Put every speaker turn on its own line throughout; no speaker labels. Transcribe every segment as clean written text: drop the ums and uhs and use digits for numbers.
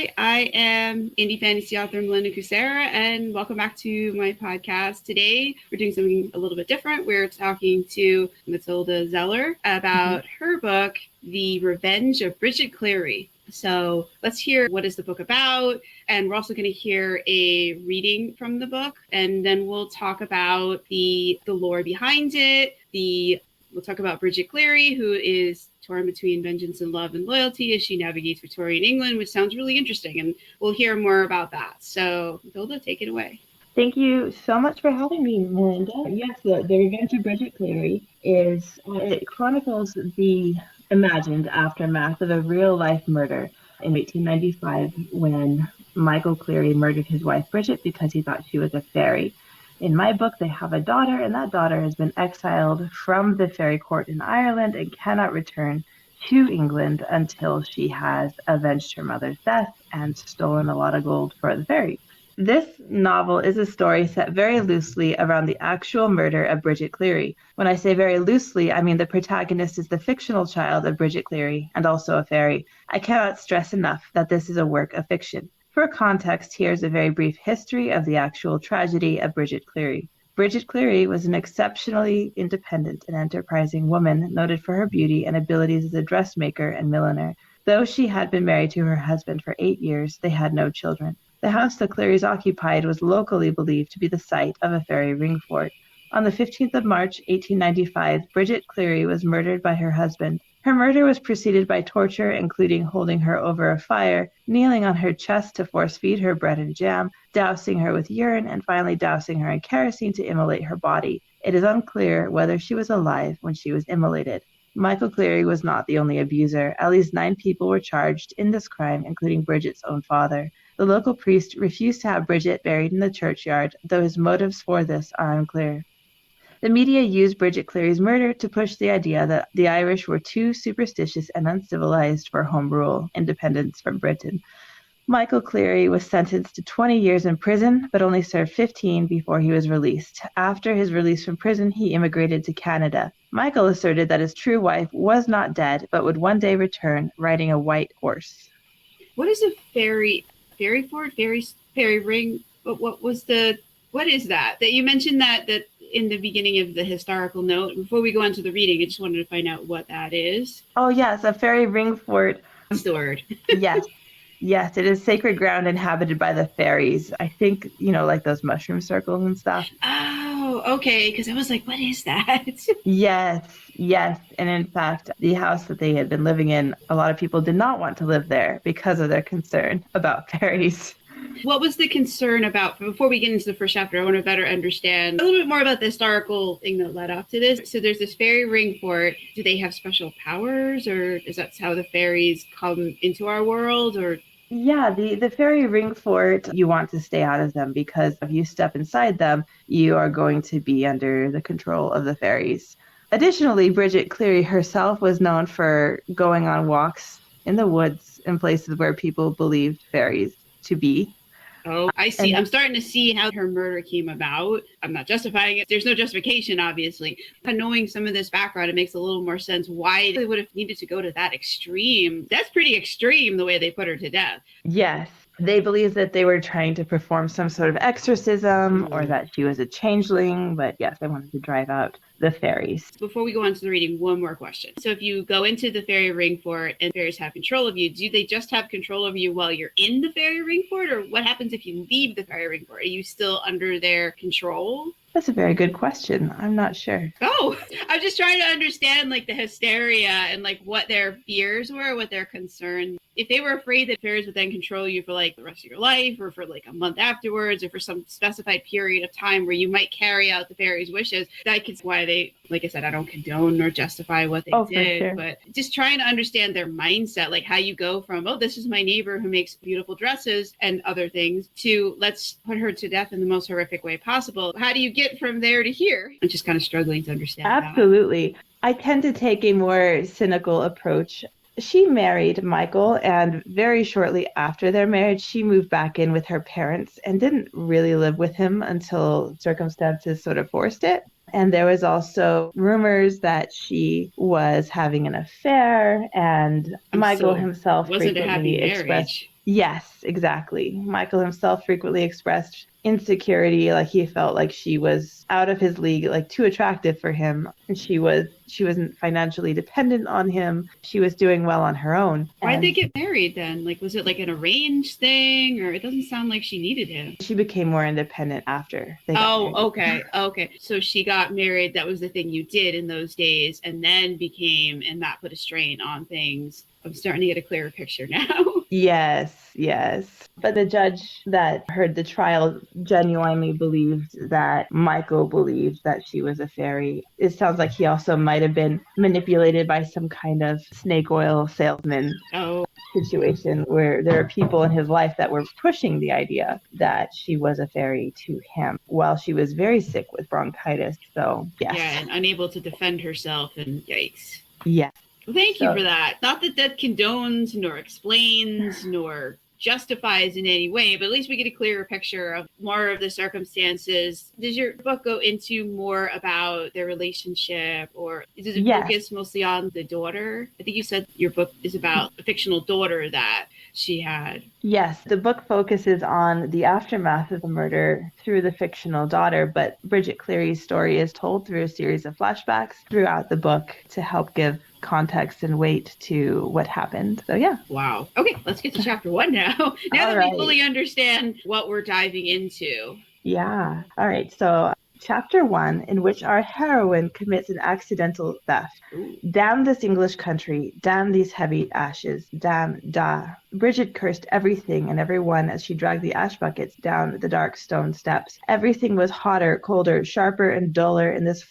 Hi, I am indie fantasy author Melinda Kucsera, and welcome back to my podcast. Today, we're doing something a little bit different. We're talking to Mathilda Zeller about her book, The Revenge of Bridget Cleary. So let's hear what is the book about, and we're also going to hear a reading from the book, and then we'll talk about the lore behind it. We'll talk about Brigid Cleary, who is torn between vengeance and love and loyalty as she navigates Victorian England, which sounds really interesting, and we'll hear more about that. So, Mathilda, take it away.
Thank you so much for having me, Melinda. Yes, the Revenge of Bridget Cleary it chronicles the imagined aftermath of a real-life murder in 1895 when Michael Cleary murdered his wife Bridget because he thought she was a fairy. In my book, they have a daughter, and that daughter has been exiled from the fairy court in Ireland and cannot return to England until she has avenged her mother's death and stolen a lot of gold for the fairies. This novel is a story set very loosely around the actual murder of Brigid Cleary. When I say very loosely, I mean the protagonist is the fictional child of Brigid Cleary and also a fairy. I cannot stress enough that this is a work of fiction. For context, here's a very brief history of the actual tragedy of Brigid Cleary. Brigid Cleary was an exceptionally independent and enterprising woman, noted for her beauty and abilities as a dressmaker and milliner. Though she had been married to her husband for 8 years, they had no children. The house the Clearys occupied was locally believed to be the site of a fairy ring fort. On the 15th of March, 1895, Brigid Cleary was murdered by her husband. Her murder was preceded by torture, including holding her over a fire, kneeling on her chest to force-feed her bread and jam, dousing her with urine, and finally dousing her in kerosene to immolate her body. It is unclear whether she was alive when she was immolated. Michael Cleary was not the only abuser. At least 9 people were charged in this crime, including Bridget's own father. The local priest refused to have Bridget buried in the churchyard, though his motives for this are unclear. The media used Brigid Cleary's murder to push the idea that the Irish were too superstitious and uncivilized for home rule, independence from Britain. Michael Cleary was sentenced to 20 years in prison, but only served 15 before he was released. After his release from prison, he immigrated to Canada. Michael asserted that his true wife was not dead, but would one day return riding a white horse.
What is a fairy fort? Fairy ring? What is that? That you mentioned that in the beginning of the historical note. Before we go on to the reading, I just wanted to find out what that is.
Oh, yes, a fairy ring fort.
That's the word.
Yes, it is sacred ground inhabited by the fairies. I think, like those mushroom circles and stuff.
Oh, okay, because I was like, what is that?
Yes. And in fact, the house that they had been living in, a lot of people did not want to live there because of their concern about fairies.
What was the concern about, before we get into the first chapter, I want to better understand a little bit more about the historical thing that led up to this. So there's this fairy ring fort. Do they have special powers, or is that how the fairies come into our world? Or
yeah, the fairy ring fort, you want to stay out of them because if you step inside them, you are going to be under the control of the fairies. Additionally, Brigid Cleary herself was known for going on walks in the woods in places where people believed fairies to be.
Oh, I see. I'm starting to see how her murder came about. I'm not justifying it. There's no justification, obviously. But knowing some of this background, it makes a little more sense why they would have needed to go to that extreme. That's pretty extreme, the way they put her to death.
Yes. They believed that they were trying to perform some sort of exorcism or that she was a changeling. But yes, they wanted to drive out the fairies.
Before we go on to the reading, one more question. So if you go into the fairy ring fort and fairies have control of you, do they just have control over you while you're in the fairy ring fort? Or what happens if you leave the fairy ring fort? Are you still under their control?
That's a very good question. I'm not sure.
Oh, I'm just trying to understand like the hysteria and like what their fears were, what their concerns. If they were afraid that fairies would then control you for like the rest of your life or for like a month afterwards or for some specified period of time where you might carry out the fairies' wishes, that could why they, like I said, I don't condone nor justify what they did,
for sure.
But just trying to understand their mindset, like how you go from, oh, this is my neighbor who makes beautiful dresses and other things to let's put her to death in the most horrific way possible. How do you get from there to here? I'm just kind of struggling to understand.
Absolutely. That. I tend to take a more cynical approach. She married Michael, and very shortly after their marriage, she moved back in with her parents and didn't really live with him until circumstances sort of forced it. And there was also rumors that she was having an affair, and Michael himself
wasn't a happy
expressed. Yes, exactly. Michael himself frequently expressed insecurity, like he felt like she was out of his league, like too attractive for him. And she wasn't financially dependent on him. She was doing well on her own.
Why'd
And
they get married then? Like, was it like an arranged thing, or it doesn't sound like she needed him?
she became more independent after they got
Oh,
married.
okay. So she got married. That was the thing you did in those days, and then and that put a strain on things. I'm starting to get a clearer picture now.
Yes. But the judge that heard the trial genuinely believed that Michael believed that she was a fairy. It sounds like he also might have been manipulated by some kind of snake oil salesman
Oh,
situation where there are people in his life that were pushing the idea that she was a fairy to him while she was very sick with bronchitis. So, yes.
yeah, and unable to defend herself, and yikes.
Yes.
Well, thank you for that. Not that that condones, nor explains, nor justifies in any way, but at least we get a clearer picture of more of the circumstances. Does your book go into more about their relationship, or does it focus mostly on the daughter? I think you said your book is about a fictional daughter that she had.
Yes, the book focuses on the aftermath of the murder through the fictional daughter, but Brigid Cleary's story is told through a series of flashbacks throughout the book to help give context and weight to what happened. So, yeah.
Wow. Okay, let's get to chapter 1 now. Now that we fully understand what we're diving into.
Yeah. All right. So, chapter 1, in which our heroine commits an accidental theft.
Ooh.
Damn this English country, damn these heavy ashes, damn da. Brigid cursed everything and everyone as she dragged the ash buckets down the dark stone steps. Everything was hotter, colder, sharper, and duller in this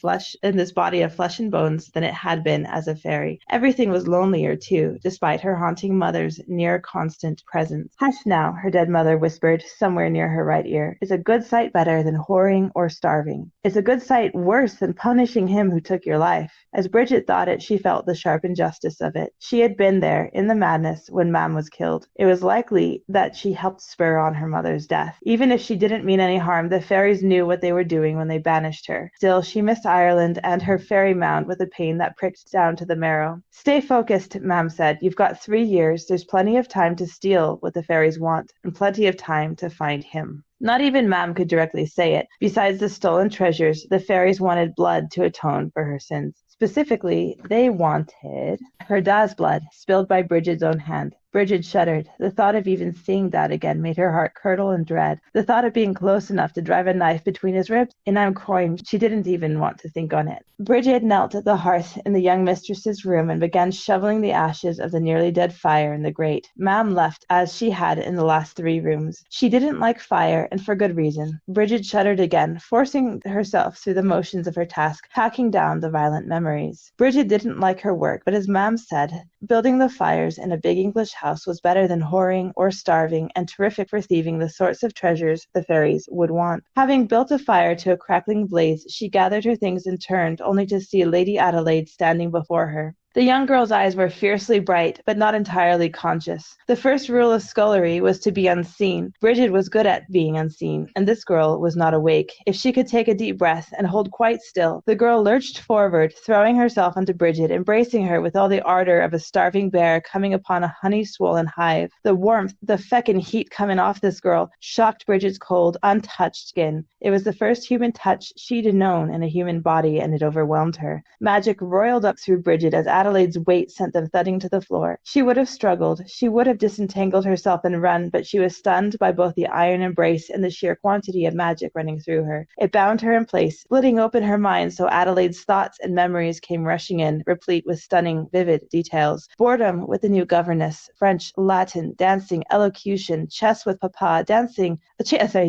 body of flesh and bones than it had been as a fairy. Everything was lonelier too, despite her haunting mother's near constant presence. Hush now, her dead mother whispered somewhere near her right ear. It's a good sight better than whoring or starving. It's a good sight worse than punishing him who took your life. As Brigid thought it, she felt the sharp injustice of it. She had been there, in the madness, when Mam was killed. It was likely that she helped spur on her mother's death. Even if she didn't mean any harm, the fairies knew what they were doing when they banished her. Still, she missed Ireland and her fairy mound with a pain that pricked down to the marrow. Stay focused, Mam said. You've got 3 years. There's plenty of time to steal what the fairies want, and plenty of time to find him. Not even Mam could directly say it. Besides the stolen treasures, the fairies wanted blood to atone for her sins. Specifically, they wanted her da's blood, spilled by Brigid's own hand. Brigid shuddered. The thought of even seeing Dad again made her heart curdle in dread. The thought of being close enough to drive a knife between his ribs, in Croin, she didn't even want to think on it. Brigid knelt at the hearth in the young mistress's room and began shoveling the ashes of the nearly dead fire in the grate. Mam left as she had in the last 3 rooms. She didn't like fire, and for good reason. Brigid shuddered again, forcing herself through the motions of her task, packing down the violent memories. Brigid didn't like her work, but as Mam said, building the fires in a big English house was better than whoring or starving, and terrific for thieving the sorts of treasures the fairies would want. Having built a fire to a crackling blaze, she gathered her things and turned, only to see Lady Adelaide standing before her. The young girl's eyes were fiercely bright, but not entirely conscious. The first rule of scullery was to be unseen. Brigid was good at being unseen, and this girl was not awake. If she could take a deep breath and hold quite still, the girl lurched forward, throwing herself onto Brigid, embracing her with all the ardor of a starving bear coming upon a honey-swollen hive. The warmth, the feckin' heat coming off this girl, shocked Brigid's cold, untouched skin. It was the first human touch she'd known in a human body, and it overwhelmed her. Magic roiled up through Brigid as Adelaide's weight sent them thudding to the floor. She would have struggled. She would have disentangled herself and run, but she was stunned by both the iron embrace and the sheer quantity of magic running through her. It bound her in place, splitting open her mind so Adelaide's thoughts and memories came rushing in, replete with stunning, vivid details. Boredom with the new governess, French, Latin, dancing, elocution, chess with Papa,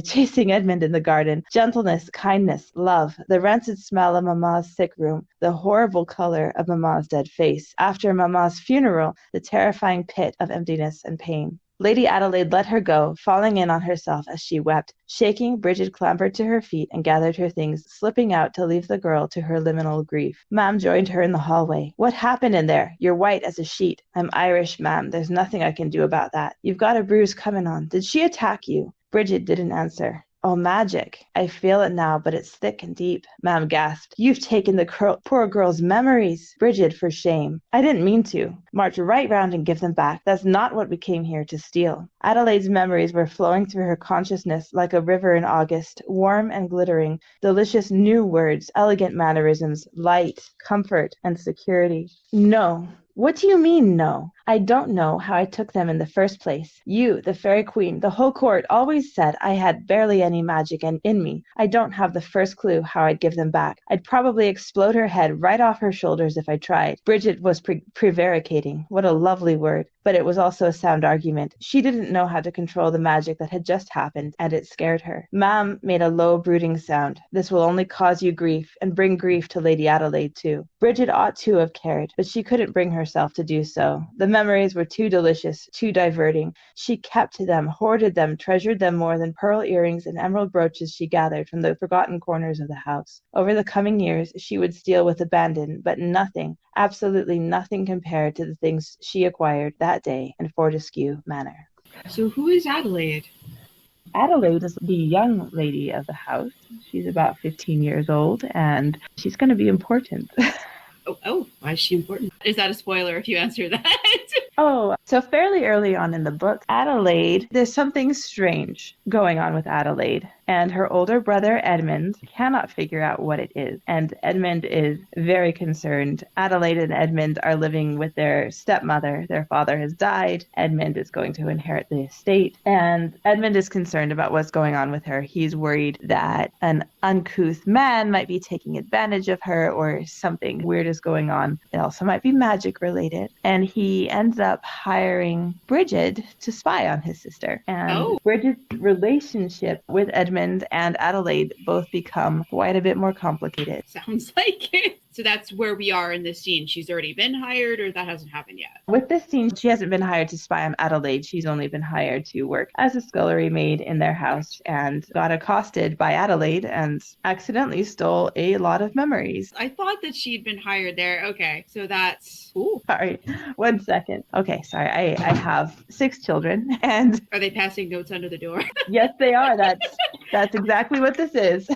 chasing Edmund in the garden, gentleness, kindness, love, the rancid smell of Mamma's sick room, the horrible color of Mamma's dead face. After Mamma's funeral, the terrifying pit of emptiness and pain. Lady Adelaide let her go, falling in on herself as she wept. Shaking, Brigid clambered to her feet and gathered her things, slipping out to leave the girl to her liminal grief. Mam joined her in the hallway. What happened in there? You're white as a sheet. I'm Irish, Mam. There's nothing I can do about that. You've got a bruise coming on. Did she attack you? Brigid didn't answer. Oh, magic. I feel it now, but it's thick and deep. Ma'am gasped. You've taken the poor girl's memories. Brigid, for shame. I didn't mean to. March right round and give them back. That's not what we came here to steal. Adelaide's memories were flowing through her consciousness like a river in August, warm and glittering, delicious new words, elegant mannerisms, light, comfort, and security. No. What do you mean, no? I don't know how I took them in the first place. You, the fairy queen, the whole court always said I had barely any magic in me. I don't have the first clue how I'd give them back. I'd probably explode her head right off her shoulders if I tried. Brigid was prevaricating. What a lovely word. But it was also a sound argument. She didn't know how to control the magic that had just happened, and it scared her. Ma'am made a low, brooding sound. This will only cause you grief, and bring grief to Lady Adelaide, too. Brigid ought to have cared, but she couldn't bring herself to do so. The memories were too delicious, too diverting. She kept to them, hoarded them, treasured them more than pearl earrings and emerald brooches she gathered from the forgotten corners of the house. Over the coming years, she would steal with abandon, but nothing, absolutely nothing compared to the things she acquired that day in Fortescue Manor.
So who is Adelaide?
Adelaide is the young lady of the house. She's about 15 years old, and she's going to be important.
Oh, why is she important? Is that a spoiler if you answer that?
Oh, so fairly early on in the book, Adelaide, there's something strange going on with Adelaide. And her older brother, Edmund, cannot figure out what it is. And Edmund is very concerned. Adelaide and Edmund are living with their stepmother. Their father has died. Edmund is going to inherit the estate. And Edmund is concerned about what's going on with her. He's worried that an uncouth man might be taking advantage of her or something weird is going on. It also might be magic related. And he ends up hiring Brigid to spy on his sister. And Brigid's relationship with Edmund and Adelaide both become quite a bit more complicated.
Sounds like it. So that's where we are in this scene. She's already been hired, or that hasn't happened yet?
With this scene, she hasn't been hired to spy on Adelaide. She's only been hired to work as a scullery maid in their house and got accosted by Adelaide and accidentally stole a lot of memories.
I thought that she'd been hired there. Okay, so that's...
Ooh. Sorry, 1 second. Okay, sorry. I have 6 children, and...
Are they passing notes under the door?
Yes, they are. That's exactly what this is.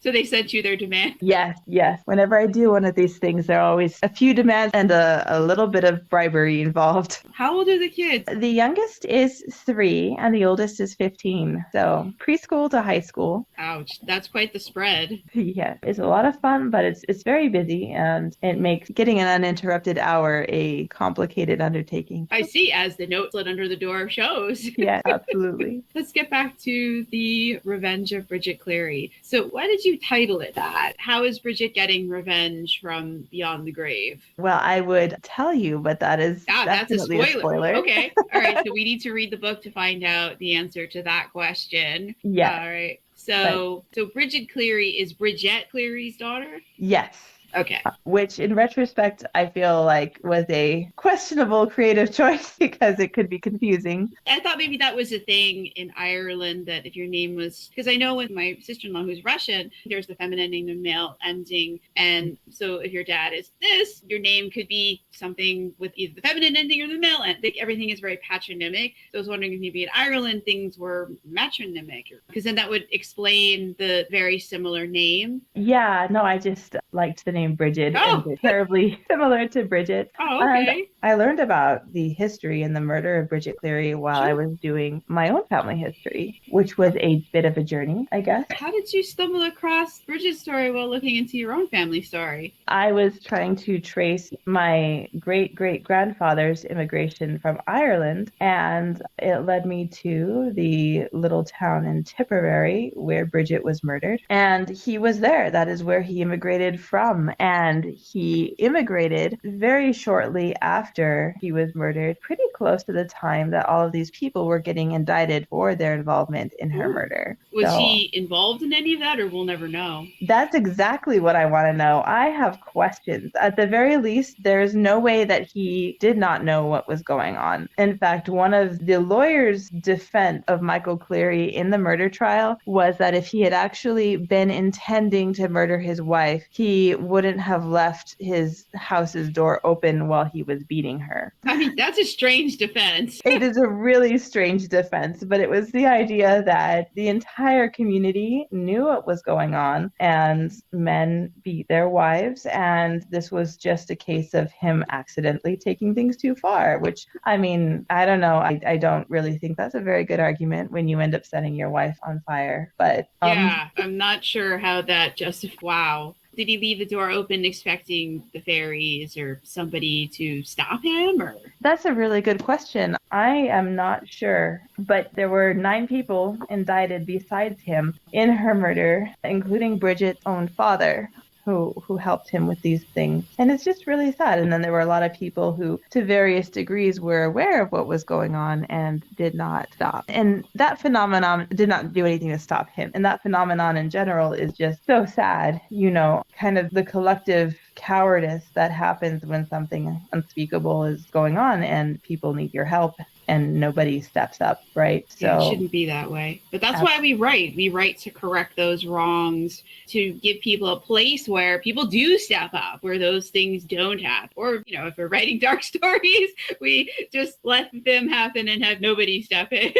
So they sent you their demand?
Yes. Whenever I do one of these things, there are always a few demands and a little bit of bribery involved.
How old are the kids?
The youngest is 3 and the oldest is 15. So preschool to high school.
Ouch, that's quite the spread.
Yeah, it's a lot of fun, but it's very busy, and it makes getting an uninterrupted hour a complicated undertaking.
I see, as the note slid under the door shows.
Yeah, absolutely.
Let's get back to the Revenge of Bridget Cleary. So why did you title it that? How is Bridget getting revenge from beyond the grave?
Well, I would tell you, but that's
a spoiler. Okay. All right. So we need to read the book to find out the answer to that question.
Yeah.
All right. So Brigid Cleary is Brigid Cleary's daughter?
Yes.
Okay.
Which, in retrospect, I feel like was a questionable creative choice because it could be confusing.
I thought maybe that was a thing in Ireland, that if your name was... Because I know with my sister-in-law who's Russian, there's the feminine ending and male ending. And so if your dad is this, your name could be something with either the feminine ending or the male end. Like, everything is very patronymic. So I was wondering if maybe in Ireland things were matronymic, because then that would explain the very similar name.
Yeah, no, I just liked the name Brigid. And it's terribly similar to Bridget.
Oh, okay.
I learned about the history and the murder of Bridget Cleary while I was doing my own family history, which was a bit of a journey, I guess.
How did you stumble across Bridget's story while looking into your own family story?
I was trying to trace my great-great-grandfather's immigration from Ireland, and it led me to the little town in Tipperary where Bridget was murdered. And he was there. That is where he immigrated from. And he immigrated very shortly after he was murdered, pretty close to the time that all of these people were getting indicted for their involvement in her murder.
Was he involved in any of that, or we'll never know?
That's exactly what I want to know. I have questions. At the very least, there's no way that he did not know what was going on. In fact, one of the lawyer's defense of Michael Cleary in the murder trial was that if he had actually been intending to murder his wife, he wouldn't have left his house's door open while he was beating eating her.
I mean, that's a strange defense.
It is a really strange defense, but it was the idea that the entire community knew what was going on and men beat their wives, and this was just a case of him accidentally taking things too far, which, I mean, I don't know. I don't really think that's a very good argument when you end up setting your wife on fire. But
yeah, I'm not sure how that wow. Did he leave the door open expecting the fairies or somebody to stop him? Or
that's a really good question. I am not sure, but there were 9 people indicted besides him in her murder, including Bridget's own father, who helped him with these things. And it's just really sad. And then there were a lot of people who, to various degrees, were aware of what was going on and did not stop. And that phenomenon did not do anything to stop him. And that phenomenon in general is just so sad, you know, kind of the collective cowardice that happens when something unspeakable is going on and people need your help and nobody steps up, right?
So yeah, it shouldn't be that way. But that's why we write. We write to correct those wrongs, to give people a place where people do step up, where those things don't happen. Or, you know, if we're writing dark stories, we just let them happen and have nobody step in.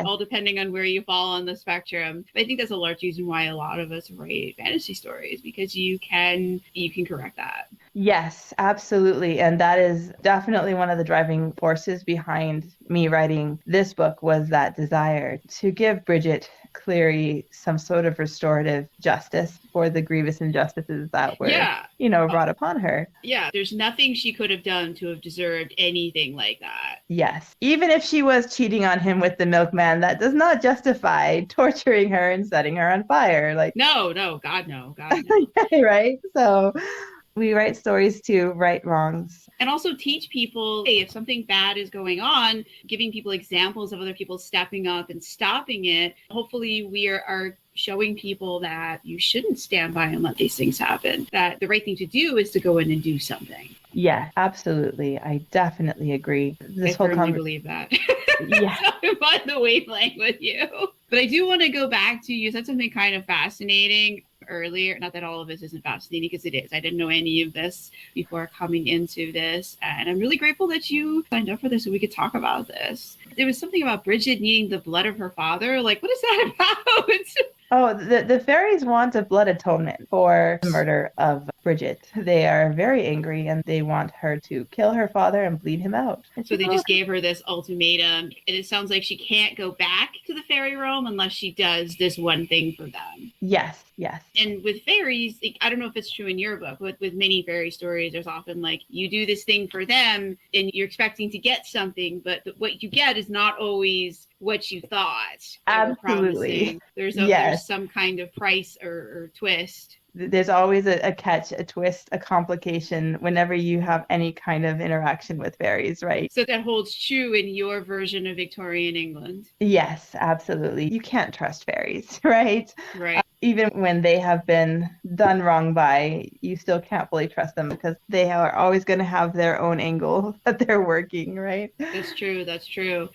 All depending on where you fall on the spectrum. I think that's a large reason why a lot of us write fantasy stories, because you can correct that.
Yes, absolutely. And that is definitely one of the driving forces behind me writing this book, was that desire to give Brigid Cleary some sort of restorative justice for the grievous injustices that were, brought upon her.
Yeah, there's nothing she could have done to have deserved anything like that.
Yes. Even if she was cheating on him with the milkman, that does not justify torturing her and setting her on fire.
No, God no.
Right? So we write stories to right wrongs.
And also teach people, hey, if something bad is going on, giving people examples of other people stepping up and stopping it. Hopefully we are showing people that you shouldn't stand by and let these things happen, that the right thing to do is to go in and do something.
Yeah, absolutely. I definitely agree.
I firmly believe that. Yeah. So I'm on the wavelength with you. But I do want to go back to, you said something kind of fascinating earlier. Not that all of this isn't fascinating, because it is. I didn't know any of this before coming into this. And I'm really grateful that you signed up for this so we could talk about this. There was something about Brigid needing the blood of her father. What is that about?
Oh, the fairies want a blood atonement for the murder of Brigid. They are very angry and they want her to kill her father and bleed him out.
So they just gave her this ultimatum. And it sounds like she can't go back to the fairy realm unless she does this one thing for them.
Yes.
And with fairies, I don't know if it's true in your book, but with many fairy stories, there's often you do this thing for them and you're expecting to get something, but what you get is not always what you thought.
Absolutely.
There's some kind of price or twist.
There's always a catch, a twist, a complication whenever you have any kind of interaction with fairies, right?
So that holds true in your version of Victorian England.
Yes, absolutely. You can't trust fairies, right?
Right.
Even when they have been done wrong by, you still can't fully trust them because they are always going to have their own angle that they're working, right?
That's true.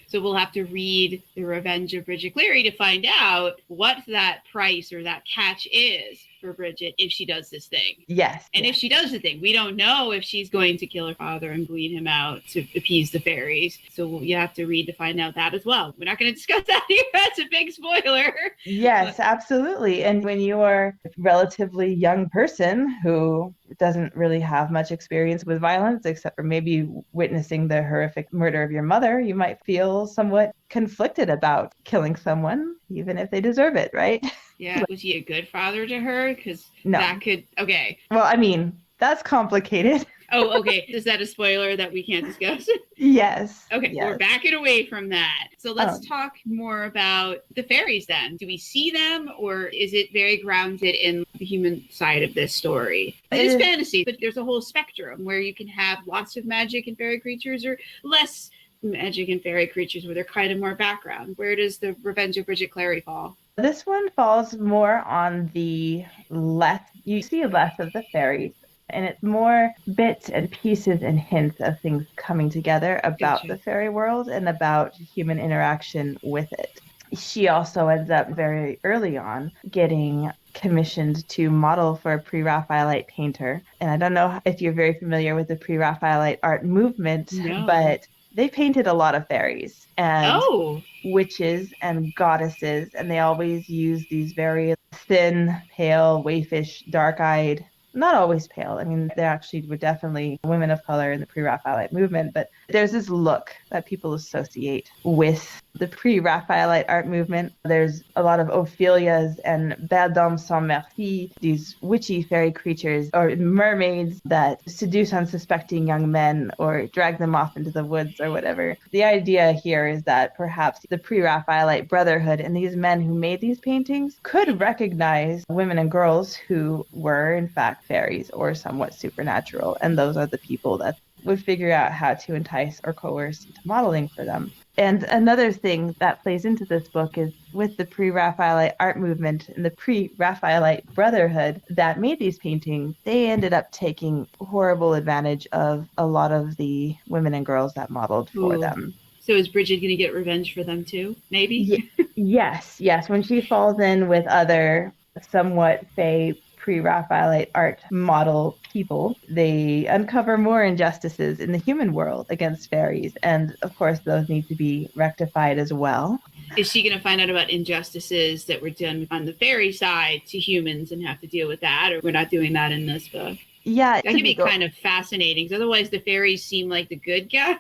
So we'll have to read The Revenge of Bridget Cleary to find out what that price or that catch is for Bridget if she does this thing.
Yes.
And if she does the thing, we don't know if she's going to kill her father and bleed him out to appease the fairies. So you have to read to find out that as well. We're not going to discuss that here. That's a big spoiler.
Yes, absolutely. And when you are a relatively young person who doesn't really have much experience with violence, except for maybe witnessing the horrific murder of your mother, you might feel somewhat conflicted about killing someone, even if they deserve it, right?
Yeah. Was he a good father to her? Because that could, okay.
Well, I mean, that's complicated.
Oh, okay. Is that a spoiler that we can't discuss?
Yes.
Okay,
yes.
We're backing away from that. So let's talk more about the fairies then. Do we see them, or is it very grounded in the human side of this story? It is fantasy, but there's a whole spectrum where you can have lots of magic and fairy creatures or less magic and fairy creatures where they're kind of more background. Where does the Revenge of Bridget Cleary fall?
This one falls more on the less, you see less of the fairies. And it's more bits and pieces and hints of things coming together about the fairy world and about human interaction with it. she also ends up very early on getting commissioned to model for a Pre-Raphaelite painter. And I don't know if you're very familiar with the Pre-Raphaelite art movement,
No.
but they painted a lot of fairies and
Oh,
witches and goddesses, and they always use these very thin, pale, waifish, dark-eyed, not always pale. I mean, they actually were definitely women of color in the Pre-Raphaelite movement, but there's this look that people associate with the Pre-Raphaelite art movement. There's a lot of Ophelias and Belles Dames sans merci, these witchy fairy creatures or mermaids that seduce unsuspecting young men or drag them off into the woods or whatever. The idea here is that perhaps the Pre-Raphaelite Brotherhood and these men who made these paintings could recognize women and girls who were in fact fairies or somewhat supernatural, and those are the people that would figure out how to entice or coerce into modeling for them. And another thing that plays into this book is with the Pre-Raphaelite art movement and the Pre-Raphaelite Brotherhood that made these paintings, they ended up taking horrible advantage of a lot of the women and girls that modeled for them.
So is Brigid going to get revenge for them too? Maybe?
Yes. When she falls in with other somewhat fey Pre-Raphaelite art model people, they uncover more injustices in the human world against fairies. And of course, those need to be rectified as well.
Is she going to find out about injustices that were done on the fairy side to humans and have to deal with that? Or we're not doing that in this book?
Yeah,
that can be kind of fascinating, because otherwise the fairies seem like the good guys.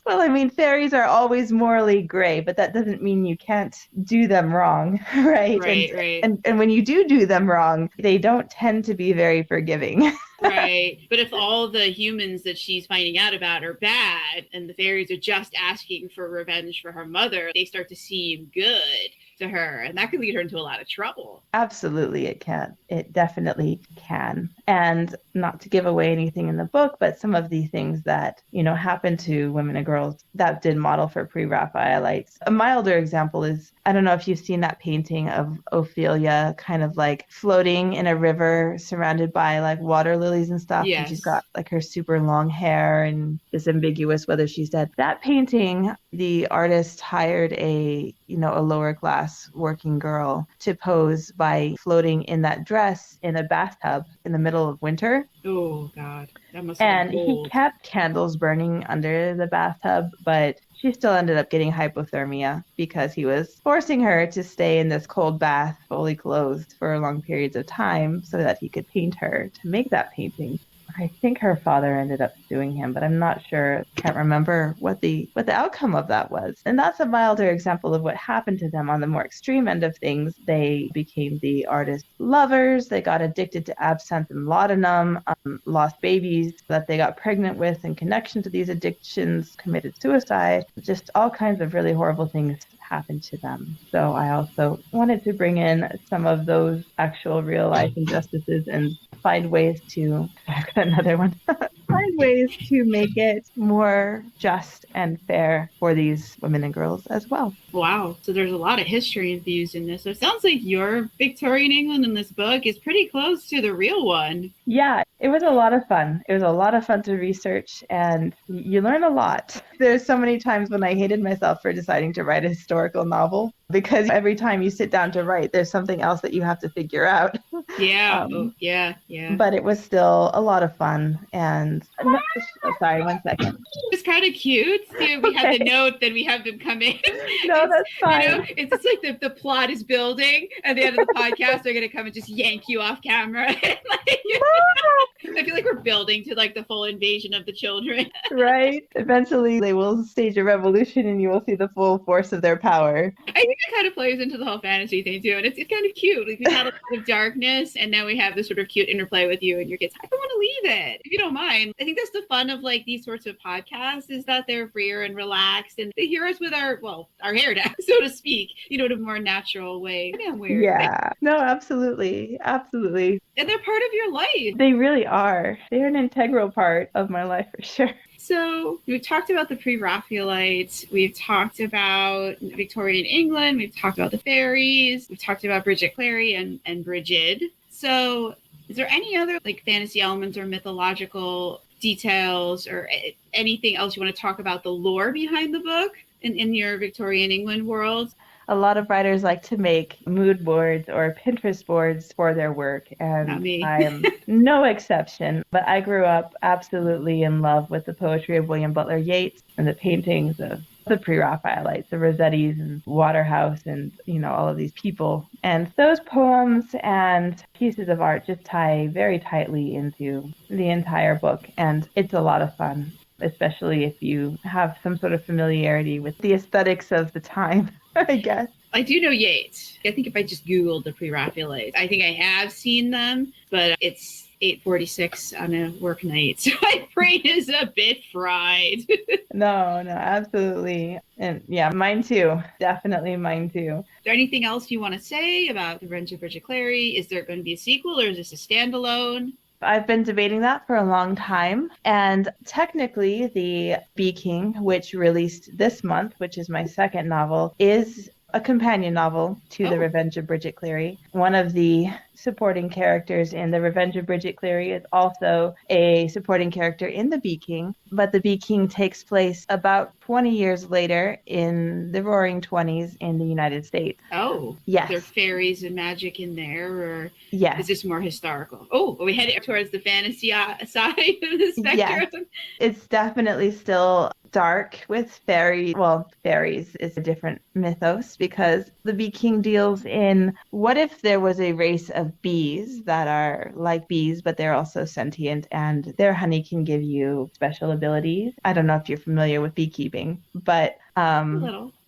Well, I mean, fairies are always morally gray, but that doesn't mean you can't do them wrong, right?
Right.
And when you do them wrong, they don't tend to be very forgiving.
Right. But if all the humans that she's finding out about are bad and the fairies are just asking for revenge for her mother, they start to seem good to her, and that could lead her into a lot of trouble.
Absolutely, it can. It definitely can. And not to give away anything in the book, but some of the things that, happen to women and girls that did model for Pre-Raphaelites. A milder example is, I don't know if you've seen that painting of Ophelia kind of like floating in a river surrounded by like water lilies and stuff.
Yes.
And she's got like her super long hair and it's ambiguous whether she's dead. That painting, the artist hired a lower class working girl to pose by floating in that dress in a bathtub in the middle of winter.
Oh, God. That must have been cold.
He kept candles burning under the bathtub, but she still ended up getting hypothermia because he was forcing her to stay in this cold bath, fully clothed for long periods of time so that he could paint her to make that painting. I think her father ended up suing him, but I'm not sure. Can't remember what the outcome of that was. And that's a milder example of what happened to them on the more extreme end of things. They became the artist's lovers. They got addicted to absinthe and laudanum, lost babies that they got pregnant with in connection to these addictions, committed suicide. Just all kinds of really horrible things happened to them. So I also wanted to bring in some of those actual real life injustices and find ways to find ways to make it more just and fair for these women and girls as well.
Wow. So there's a lot of history infused in this. So it sounds like your Victorian England in this book is pretty close to the real one.
Yeah, it was a lot of fun. It was a lot of fun to research, and you learn a lot. There's so many times when I hated myself for deciding to write a historical novel, because every time you sit down to write, there's something else that you have to figure out.
Yeah. Yeah.
But it was still a lot of fun. And sorry, 1 second.
It's kind of cute. Yeah, we have the note, then we have them come in.
No, that's fine.
It's just like the plot is building. At the end of the podcast, they're going to come and just yank you off camera. I feel like we're building to like the full invasion of the children.
Right. Eventually, they will stage a revolution and you will see the full force of their power.
I think it kind of plays into the whole fantasy thing too. And it's kind of cute. Like, we've had a lot of darkness and now we have this sort of cute interplay with you and your kids. I don't want to leave it, if you don't mind. I think that's the fun of like these sorts of podcasts, is that they're freer and relaxed and they hear us with our hair down, so to speak, in a more natural way. Yeah, weird.
Yeah. No, absolutely. Absolutely.
And they're part of your life.
They really are. They're an integral part of my life for sure.
So we've talked about the Pre-Raphaelites, we've talked about Victorian England, we've talked about the fairies, we've talked about Brigid Cleary and Brigid. So is there any other like fantasy elements or mythological details or anything else you want to talk about the lore behind the book? in your Victorian England world?
A lot of writers like to make mood boards or Pinterest boards for their work,
Not
and
me.
I am no exception. But I grew up absolutely in love with the poetry of William Butler Yeats and the paintings of the Pre-Raphaelites, the Rossettis and Waterhouse and, all of these people. And those poems and pieces of art just tie very tightly into the entire book, and it's a lot of fun, especially if you have some sort of familiarity with the aesthetics of the time, I guess.
I do know Yeats. I think if I just Googled the Pre-Raphaelites, I think I have seen them, but it's 8:46 on a work night, so my brain is a bit fried.
No, absolutely. And yeah, mine too. Definitely mine too.
Is there anything else you want to say about The Revenge of Bridget Cleary? Is there going to be a sequel, or is this a standalone?
I've been debating that for a long time. And technically, The Bee King, which released this month, which is my second novel, is a companion novel to The Revenge of Bridget Cleary. One of the supporting characters in The Revenge of Bridget Cleary is also a supporting character in The Bee King, but The Bee King takes place about 20 years later in the Roaring 20s in the United States.
Oh,
yes.
Are there fairies and magic in there, or
yes.
Is this more historical? Oh, are we headed towards the fantasy side of the spectrum?
Yes. It's definitely still dark with fairy. Well, fairies is a different mythos because The Bee King deals in what if there was a race of bees that are like bees, but they're also sentient and their honey can give you special abilities. I don't know if you're familiar with beekeeping, but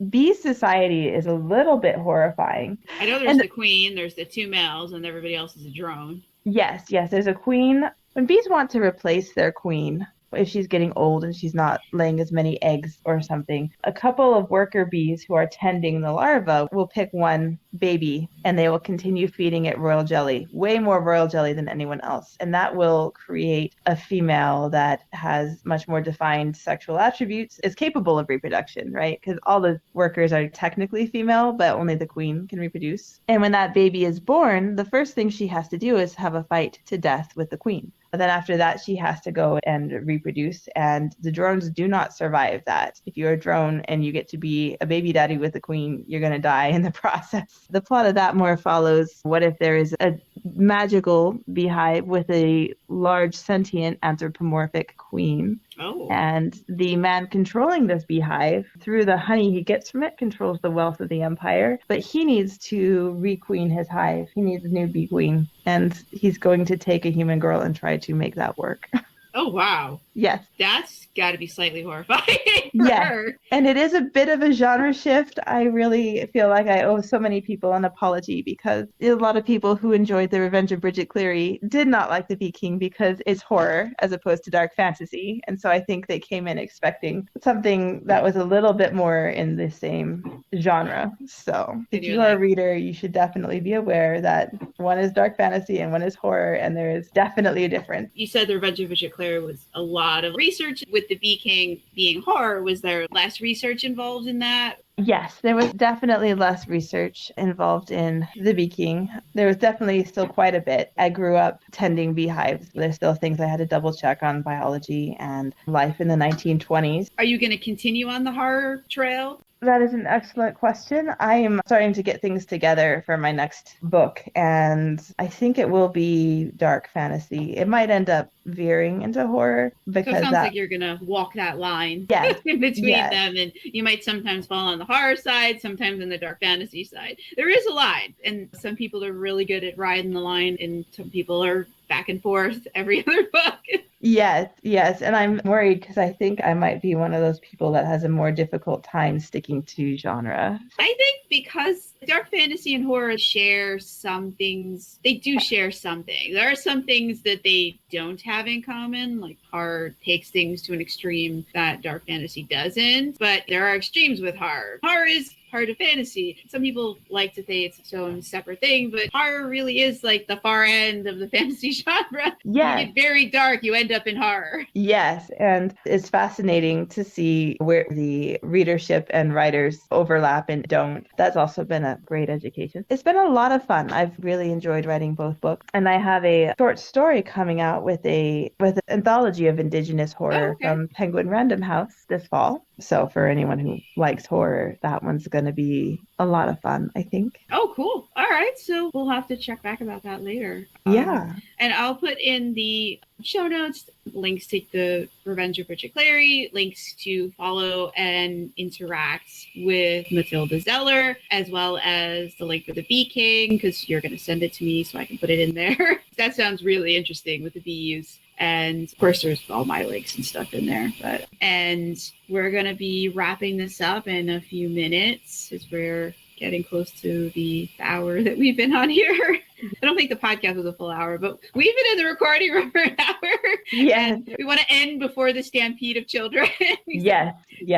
bee society is a little bit horrifying.
I know there's the queen, there's the two males, and everybody else is a drone.
Yes, there's a queen. When bees want to replace their queen, if she's getting old and she's not laying as many eggs or something, a couple of worker bees who are tending the larva will pick one baby and they will continue feeding it royal jelly, way more royal jelly than anyone else. And that will create a female that has much more defined sexual attributes, is capable of reproduction, right? Because all the workers are technically female, but only the queen can reproduce. And when that baby is born, the first thing she has to do is have a fight to death with the queen. But then after that, she has to go and reproduce, and the drones do not survive that. If you're a drone and you get to be a baby daddy with the queen, you're going to die in the process. The plot of that more follows what if there is a magical beehive with a large sentient anthropomorphic queen.
Oh.
And the man controlling this beehive, through the honey he gets from it, controls the wealth of the empire. But he needs to requeen his hive. He needs a new bee queen. And he's going to take a human girl and try to make that work.
Oh, wow.
Yes.
That's got to be slightly horrifying for her.
And it is a bit of a genre shift. I really feel like I owe so many people an apology because a lot of people who enjoyed The Revenge of Bridget Cleary did not like The Bee King because it's horror as opposed to dark fantasy. And so I think they came in expecting something that was a little bit more in the same genre. So if you are a reader, you should definitely be aware that one is dark fantasy and one is horror, and there is definitely a difference.
You said The Revenge of Bridget Cleary was a lot of research. With The Bee King being horror, was there less research involved in that?
Yes, there was definitely less research involved in The Bee King. There was definitely still quite a bit. I grew up tending beehives. There's still things I had to double check on biology and life in the 1920s.
Are you going to continue on the horror trail?
That is an excellent question. I am starting to get things together for my next book, and I think it will be dark fantasy. It might end up veering into horror because
so it sounds like you're going to walk that line in between them, and you might sometimes fall on the horror side, sometimes on the dark fantasy side. There is a line, and some people are really good at riding the line, and some people are back and forth every other book. Yes. And I'm worried because I think I might be one of those people that has a more difficult time sticking to genre. I think because dark fantasy and horror share some things. They do share something. There are some things that they don't have in common, like horror takes things to an extreme that dark fantasy doesn't. But there are extremes with horror. Horror is part of fantasy. Some people like to say it's its own separate thing, but horror really is like the far end of the fantasy genre.
Yeah.
You get very dark, you end up in horror.
Yes, and it's fascinating to see where the readership and writers overlap and don't. That's also been a great education. It's been a lot of fun. I've really enjoyed writing both books, and I have a short story coming out with an anthology of Indigenous horror from Penguin Random House this fall.
So for anyone who likes horror, that one's going to be a lot of fun, I think.
Oh, cool. All right. So we'll have to check back about that later.
Yeah.
And I'll put in the show notes links to the Revenge of Bridget Cleary, links to follow and interact with Mathilda Zeller, as well as the link for the Bee King, because you're going to send it to me so I can put it in there. That sounds really interesting with the bees. And of course, there's all my links and stuff in there. And we're going to be wrapping this up in a few minutes as we're getting close to the hour that we've been on here. I don't think the podcast was a full hour, but we've been in the recording room for an hour.
Yes.
And we want to end before the stampede of children.
Yes.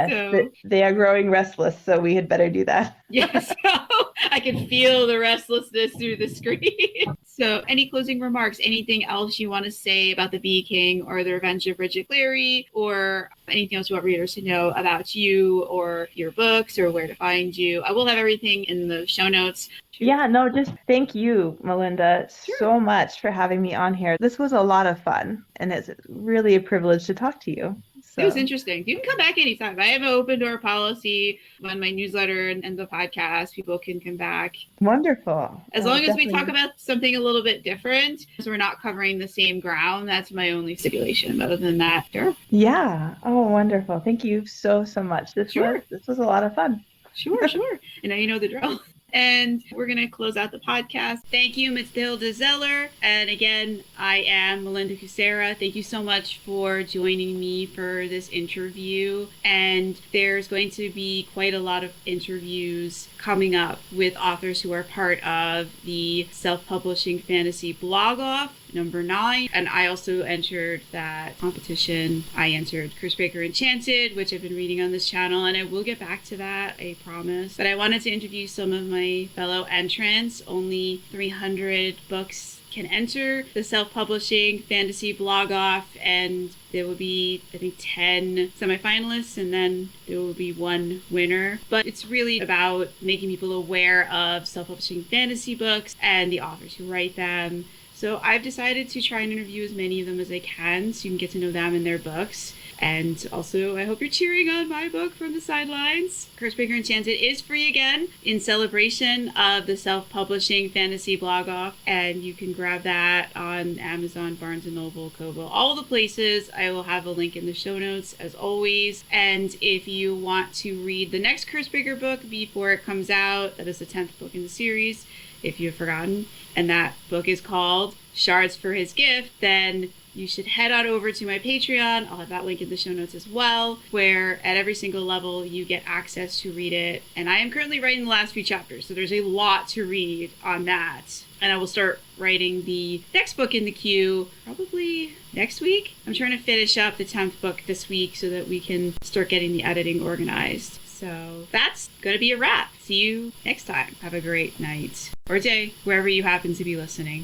So, they are growing restless, so we had better do that.
Yes. So I can feel the restlessness through the screen. So any closing remarks, anything else you want to say about the Bee King or the Revenge of Bridget Cleary, or anything else you want readers to know about you or your books or where to find you? I will have everything in the show notes.
Yeah, no, just thank you, Melinda, so much for having me on here. This was a lot of fun, and it's really a privilege to talk to you. So.
It was interesting. You can come back anytime. I have an open door policy on my newsletter and the podcast. People can come back.
Wonderful.
As long as we talk about something a little bit different, so we're not covering the same ground. That's my only stipulation. Other than that, sure.
Yeah. Oh, wonderful. Thank you so much. This was a lot of fun.
Sure. And now you know the drill. And we're going to close out the podcast. Thank you, Mathilda Zeller. And again, I am Melinda Kucsera. Thank you so much for joining me for this interview. And there's going to be quite a lot of interviews coming up with authors who are part of the self-publishing fantasy blog off number 9. And I also entered that competition. I entered Curse Breaker Enchanted, which I've been reading on this channel, and I will get back to that, I promise. But I wanted to interview some of my fellow entrants. Only 300 books can enter the self-publishing fantasy blog off, and there will be, I think, 10 semifinalists, and then there will be one winner. But it's really about making people aware of self-publishing fantasy books and the authors who write them. So I've decided to try and interview as many of them as I can so you can get to know them and their books. And also, I hope you're cheering on my book from the sidelines. Curse Breaker Enchanted is free again in celebration of the self-publishing fantasy blog off. And you can grab that on Amazon, Barnes & Noble, Kobo, all the places. I will have a link in the show notes as always. And if you want to read the next Curse Breaker book before it comes out, that is the 10th book in the series, if you've forgotten, and that book is called Shards for His Gift, then you should head on over to my Patreon. I'll have that link in the show notes as well, where at every single level you get access to read it. And I am currently writing the last few chapters, so there's a lot to read on that. And I will start writing the next book in the queue probably next week. I'm trying to finish up the 10th book this week so that we can start getting the editing organized. So that's going to be a wrap. See you next time. Have a great night or day, wherever you happen to be listening.